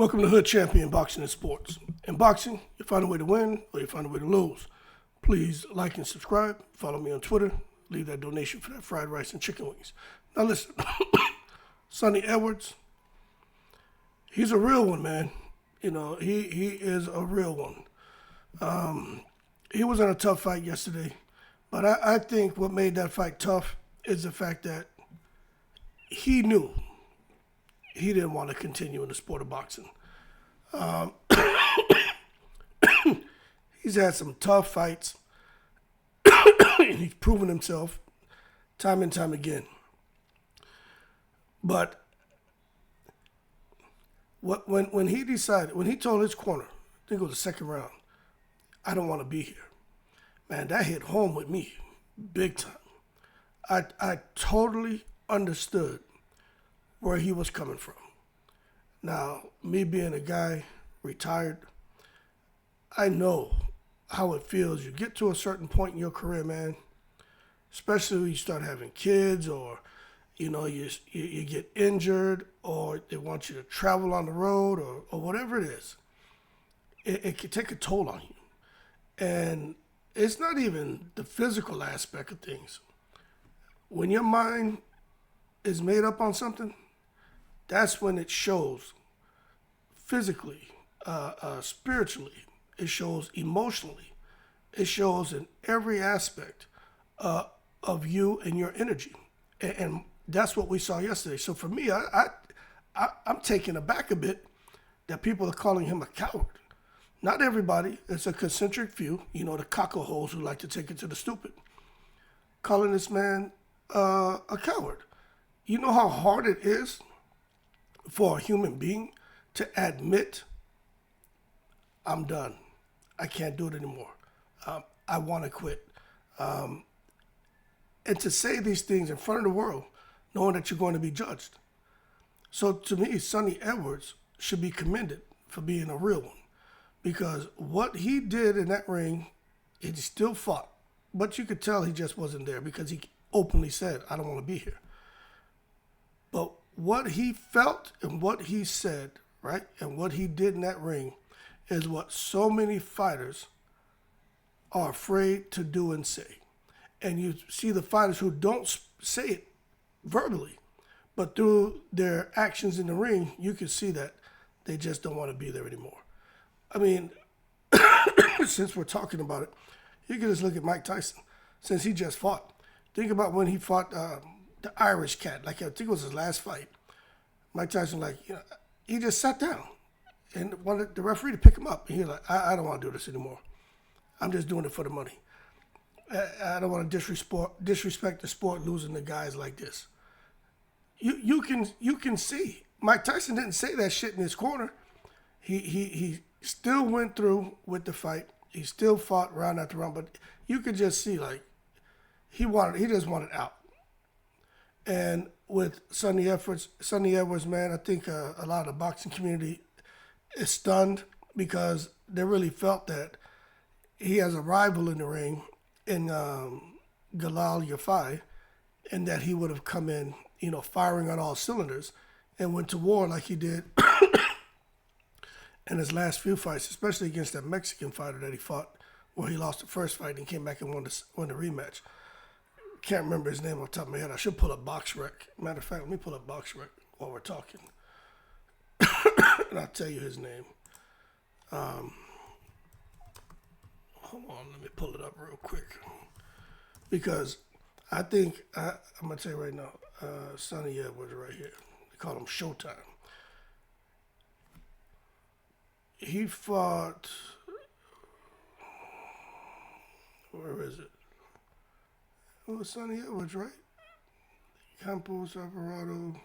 Welcome to Hood Champion Boxing and Sports. In boxing, you find a way to win or you find a way to lose. Please like and subscribe. Follow me on Twitter. Leave that donation for that fried rice and chicken wings. Now listen, Sonny Edwards, he's a real one, man. You know, he is a real one. He was in a tough fight yesterday, but I think what made that fight tough is the fact that he knew he didn't want to continue in the sport of boxing. He's had some tough fights, and he's proven himself time and time again. But when he decided, when he told his corner, I think it was the second round, I don't want to be here, man, that hit home with me big time. I totally understood where he was coming from. Now, me being a guy retired, I know how it feels. You get to a certain point in your career, man, especially when you start having kids or, you know, you get injured or they want you to travel on the road or whatever it is. It can take a toll on you. And it's not even the physical aspect of things. When your mind is made up on something, that's when it shows physically, spiritually, it shows emotionally, it shows in every aspect of you and your energy. And that's what we saw yesterday. So for me, I'm taken aback a bit that people are calling him a coward. Not everybody, it's a concentric few, you know, the cockleholes who like to take it to the stupid, calling this man a coward. You know how hard it is for a human being to admit, I'm done. I can't do it anymore. I want to quit. And to say these things in front of the world, knowing that you're going to be judged. So to me, Sonny Edwards should be commended for being a real one. Because what he did in that ring, he still fought. But you could tell he just wasn't there because he openly said, I don't want to be here. But what he felt and what he said, right, and what he did in that ring is what so many fighters are afraid to do and say. And you see the fighters who don't say it verbally, but through their actions in the ring, you can see that they just don't want to be there anymore. I mean, since we're talking about it, you can just look at Mike Tyson, since he just fought. Think about when he fought the Irish cat, like I think it was his last fight. Mike Tyson, like, you know, he just sat down and wanted the referee to pick him up. And he was like, I don't want to do this anymore. I'm just doing it for the money. I don't want to disrespect the sport losing to guys like this. You can see Mike Tyson didn't say that shit in his corner. He still went through with the fight. He still fought round after round, but you could just see like he just wanted out. And with Sonny Edwards, man, I think a lot of the boxing community is stunned because they really felt that he has a rival in the ring in Galal Yafai, and that he would have come in, you know, firing on all cylinders and went to war like he did in his last few fights, especially against that Mexican fighter that he fought, where he lost the first fight and came back and won the rematch. Can't remember his name off the top of my head. I should pull up BoxRec. Matter of fact, let me pull up BoxRec while we're talking. And I'll tell you his name. Hold on, let me pull it up real quick. Because I think, I'm going to tell you right now, Sonny Edwards right here. They call him Showtime. He fought, where is it? It was Sonny Edwards, right? Campos, Alvarado.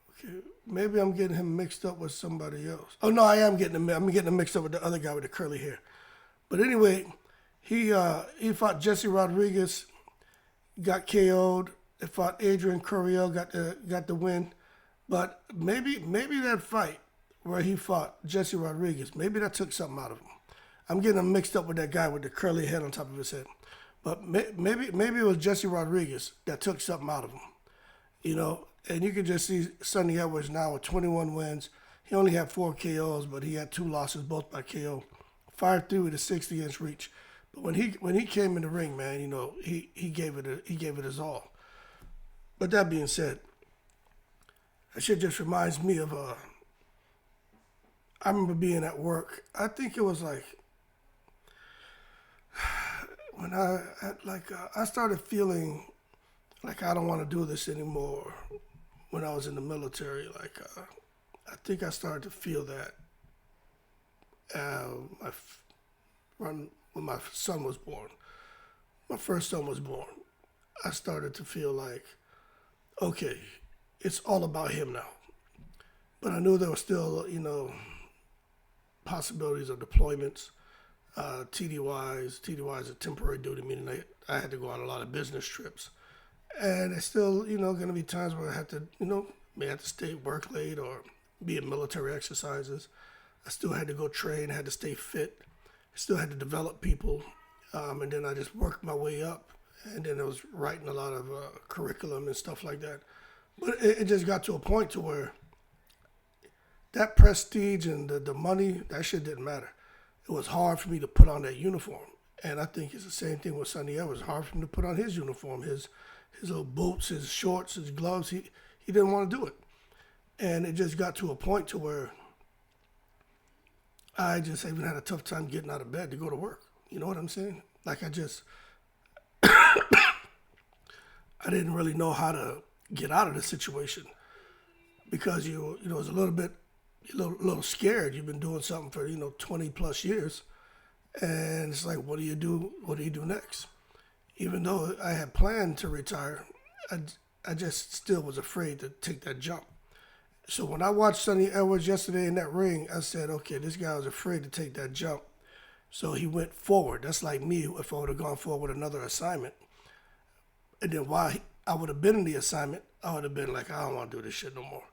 Okay, maybe I'm getting him mixed up with somebody else. Oh no, I'm getting him mixed up with the other guy with the curly hair. But anyway, he fought Jesse Rodriguez, got KO'd. He fought Adrian Couriel, got the win. But maybe that fight where he fought Jesse Rodriguez, maybe that took something out of him. I'm getting him mixed up with that guy with the curly head on top of his head. But maybe it was Jesse Rodriguez that took something out of him. And you can just see Sonny Edwards now with 21 wins. He only had 4 KOs, but he had 2 losses, both by KO. 5'3" with a 60-inch reach. But when he came in the ring, man, he gave it his all. But that being said, that shit just reminds me of I remember being at work. I think it was like when I started feeling like I don't want to do this anymore. When I was in the military, I think I started to feel that when my son was born, my first son was born. I started to feel like, okay, it's all about him now. But I knew there were still, possibilities of deployments, TDYs. TDYs are temporary duty, meaning I had to go on a lot of business trips. And it's still, going to be times where I have to, may have to stay work late or be in military exercises. I still had to go train, had to stay fit. I still had to develop people. And then I just worked my way up. And then I was writing a lot of curriculum and stuff like that. But it just got to a point to where that prestige and the money, that shit didn't matter. It was hard for me to put on that uniform. And I think it's the same thing with Sonny Edwards. It was hard for him to put on his uniform, his little boots, his shorts, his gloves. He didn't want to do it. And it just got to a point to where I just even had a tough time getting out of bed to go to work. You know what I'm saying? Like I didn't really know how to get out of the situation because you was a little scared. You've been doing something for 20 plus years, and it's like, what do you do? What do you do next? Even though I had planned to retire, I just still was afraid to take that jump. So when I watched Sonny Edwards yesterday in that ring, I said, okay, this guy was afraid to take that jump. So he went forward. That's like me if I would have gone forward with another assignment. And then while I would have been in the assignment, I would have been like, I don't want to do this shit no more.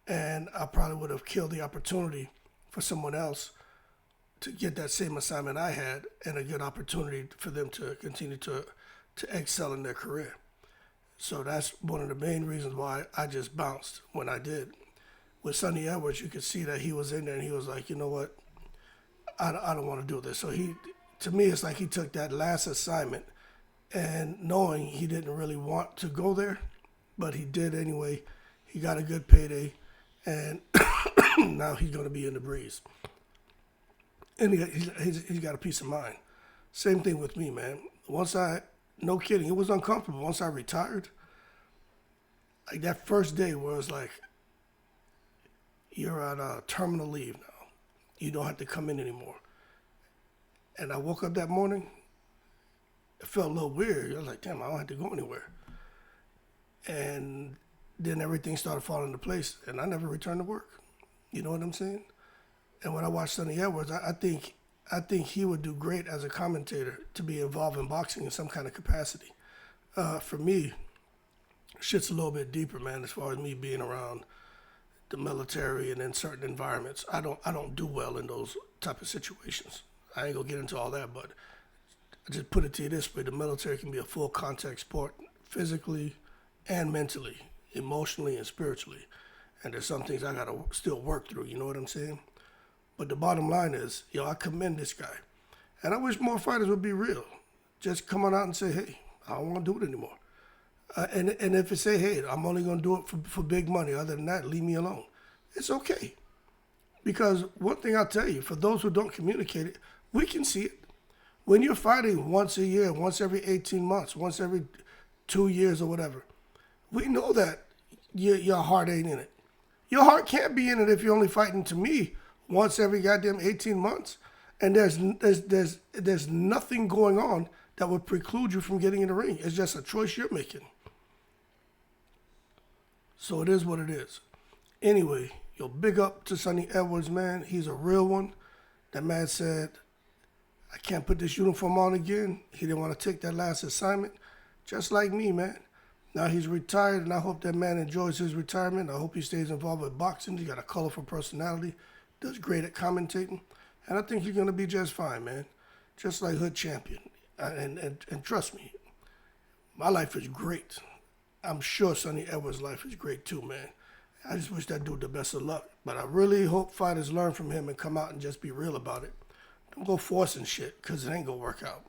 And I probably would have killed the opportunity for someone else to get that same assignment I had and a good opportunity for them to continue to excel in their career. So that's one of the main reasons why I just bounced when I did. With Sonny Edwards, you could see that he was in there and he was like, you know what, I don't want to do this. So to me, it's like he took that last assignment and knowing he didn't really want to go there, but he did anyway. He got a good payday, and now he's going to be in the breeze. And he's got a peace of mind. Same thing with me, man. No kidding, it was uncomfortable. Once I retired, like that first day where it was like, you're on terminal leave now. You don't have to come in anymore. And I woke up that morning, it felt a little weird. I was like, damn, I don't have to go anywhere. And then everything started falling into place, and I never returned to work. You know what I'm saying? And when I watched Sonny Edwards, I think he would do great as a commentator to be involved in boxing in some kind of capacity. For me, shit's a little bit deeper, man, as far as me being around the military and in certain environments. I don't do well in those type of situations. I ain't gonna get into all that, but I just put it to you this way: the military can be a full contact sport, physically and mentally, emotionally and spiritually. And there's some things I gotta still work through. You know what I'm saying? But the bottom line is, I commend this guy, and I wish more fighters would be real. Just come on out and say, hey, I don't want to do it anymore. And if it say, hey, I'm only going to do it for big money, other than that, leave me alone. It's okay. Because one thing I'll tell you, for those who don't communicate it, we can see it. When you're fighting once a year, once every 18 months, once every 2 years or whatever, we know that your heart ain't in it. Your heart can't be in it if you're only fighting, to me, once every goddamn 18 months. And there's nothing going on that would preclude you from getting in the ring. It's just a choice you're making. So it is what it is. Anyway, big up to Sonny Edwards, man. He's a real one. That man said, I can't put this uniform on again. He didn't want to take that last assignment. Just like me, man. Now he's retired, and I hope that man enjoys his retirement. I hope he stays involved with boxing. He's got a colorful personality. Does great at commentating. And I think he's going to be just fine, man. Just like Hood Champion. And trust me, my life is great. I'm sure Sonny Edwards' life is great too, man. I just wish that dude the best of luck. But I really hope fighters learn from him and come out and just be real about it. Don't go forcing shit, because it ain't going to work out.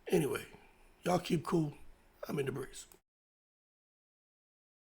Anyway, y'all keep cool. I'm in the breeze.